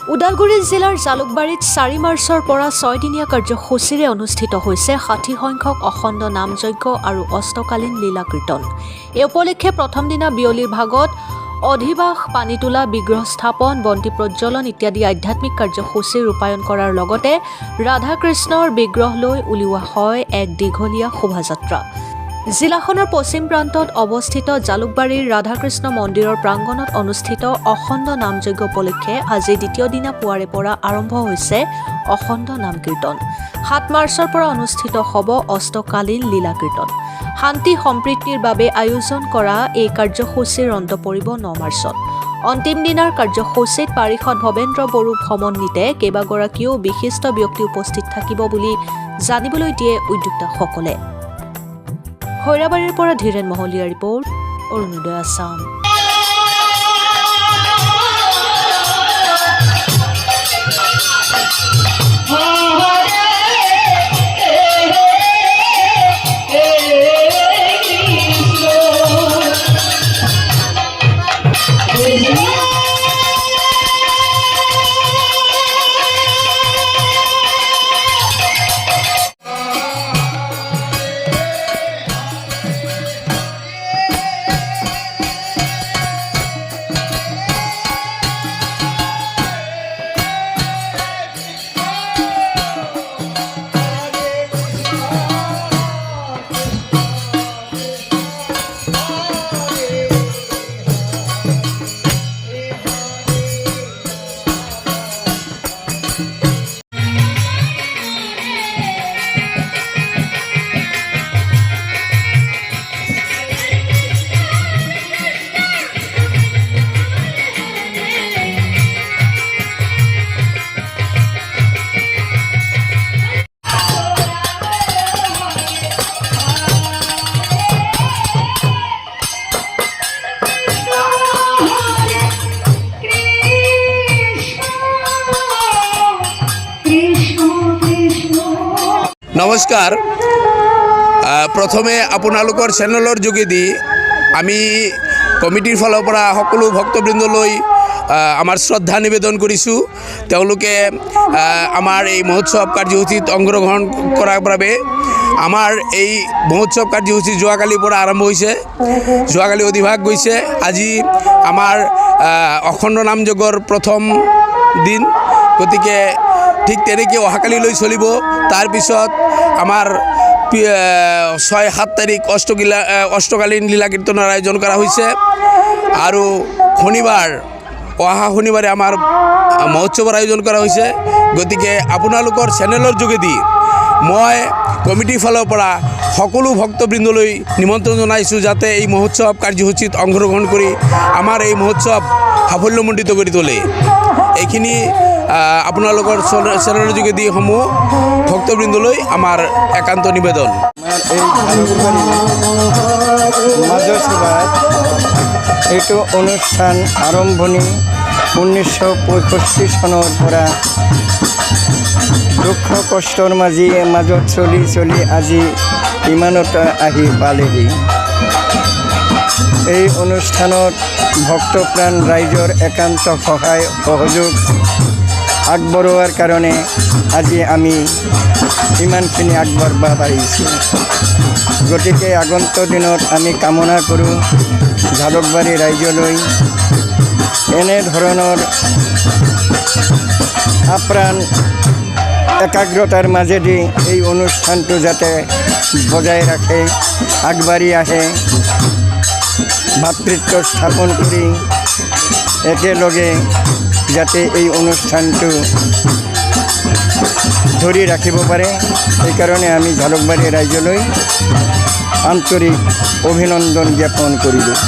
ওদালগুৰি জিলাৰ জালুকবাৰীত 4 মাৰ্চৰ পৰা 6 দিনীয়া কাৰ্যসূচীৰে অনুষ্ঠিত হৈছে 60 সংখ্যক অখণ্ড নামযজ্ঞ আৰু অষ্টকালীন লীলা কীৰ্তন। এই উপলক্ষে প্ৰথম দিনা বিয়লিৰ ভাগত অধিবাস, পানী তোলা, বিগ্ৰহ স্থাপন, বন্তি প্ৰজ্বলন ইত্যাদি আধ্যাত্মিক কাৰ্যসূচী ৰূপায়ণ কৰাৰ লগতে ৰাধা কৃষ্ণৰ বিগ্ৰহ লৈ উলিওৱা হয় এক দীঘলীয়া শোভাযাত্ৰা। জিলাখনৰ পশ্চিম প্ৰান্তত অৱস্থিত জালুকবাৰীৰ ৰাধাকৃষ্ণ মন্দিৰৰ প্ৰাংগণত অনুষ্ঠিত অখণ্ড নামযজ্ঞ উপলক্ষে আজি দ্বিতীয় দিনা পুৱাৰে পৰা আৰম্ভ হৈছে অখণ্ড নাম কীৰ্তন। 7 মাৰ্চৰ পৰা অনুষ্ঠিত হ'ব অষ্টকালীন লীলা কীৰ্তন। শান্তি সম্প্ৰীতিৰ বাবে আয়োজন কৰা এই কাৰ্যসূচীৰ অন্ত পৰিব 9 মাৰ্চত। অন্তিম দিনাৰ কাৰ্যসূচীত পাৰিষদ ভৱেন্দ্ৰ বড়ো সমন্বিতে কেইবাগৰাকীও বিশিষ্ট ব্যক্তি উপস্থিত থাকিব বুলি জানিবলৈ দিয়ে উদ্যোক্তাসকলে। খৈৰাবাৰীৰ পৰা ধীৰেন মহলীয়া ৰিপৰ্ট, অৰুণোদয় আছাম। নমস্কাৰ। প্ৰথমে আপোনালোকৰ চেনেলৰ যোগেদি আমি কমিটিৰ ফালৰ পৰা সকলো ভক্তবৃন্দলৈ আমাৰ শ্ৰদ্ধা নিবেদন কৰিছোঁ। তেওঁলোকে আমাৰ এই মহোৎসৱ কাৰ্যসূচীত অংশগ্ৰহণ কৰাৰ বাবে আমাৰ এই মহোৎসৱ কাৰ্যসূচী যোৱাকালিৰ পৰা আৰম্ভ হৈছে। যোৱাকালি অধিবাস গৈছে, আজি আমাৰ অখণ্ড নামযজ্ঞৰ প্ৰথম দিন। গতিকে ঠিক তেনেকৈ অহাকালিলৈ চলিব। তাৰপিছত আমাৰ 6-7 তাৰিখ অষ্টকালীন লীলা কীৰ্তনৰ আয়োজন কৰা হৈছে আৰু অহা শনিবাৰে আমাৰ মহোৎসৱৰ আয়োজন কৰা হৈছে। গতিকে আপোনালোকৰ চেনেলৰ যোগেদি মই কমিটিৰ ফালৰ পৰা সকলো ভক্তবৃন্দলৈ নিমন্ত্ৰণ জনাইছোঁ যাতে এই মহোৎসৱ কাৰ্যসূচীত অংশগ্ৰহণ কৰি আমাৰ এই মহোৎসৱ সাফল্যমণ্ডিত কৰি তোলে। এইখিনি আপোনালোকৰ চেনেলৰ যোগেদি সমূহ ভক্তবৃন্দলৈ আমাৰ একান্ত নিবেদন। এইটো অনুষ্ঠান আৰম্ভণি 1965 চনৰ পৰা দুখ কষ্টৰ মাজত চলি আজি ইমানত আহি পালেহি। এই অনুষ্ঠানত ভক্তপ্ৰাণ ৰাইজৰ একান্ত সহায় সহযোগ আগবঢ়োৱাৰ কাৰণে আজি আমি ইমানখিনি আগবাঢ়িব পাৰিছোঁ। গতিকে আগন্তুক দিনত আমি কামনা কৰোঁ জালুকবাৰী ৰাইজলৈ এনেধৰণৰ আপ্ৰাণ একাগ্ৰতাৰ মাজেদি এই অনুষ্ঠানটো যাতে বজাই ৰাখে, আগবাঢ়ি আহে, ভাতৃত্ব স্থাপন কৰি একেলগে যাতে এই অনুষ্ঠানটো ধৰি ৰাখিব পাৰে, সেইকাৰণে আমি জালুকবাৰী ৰাইজলৈ আন্তৰিক অভিনন্দন জ্ঞাপন কৰিলোঁ।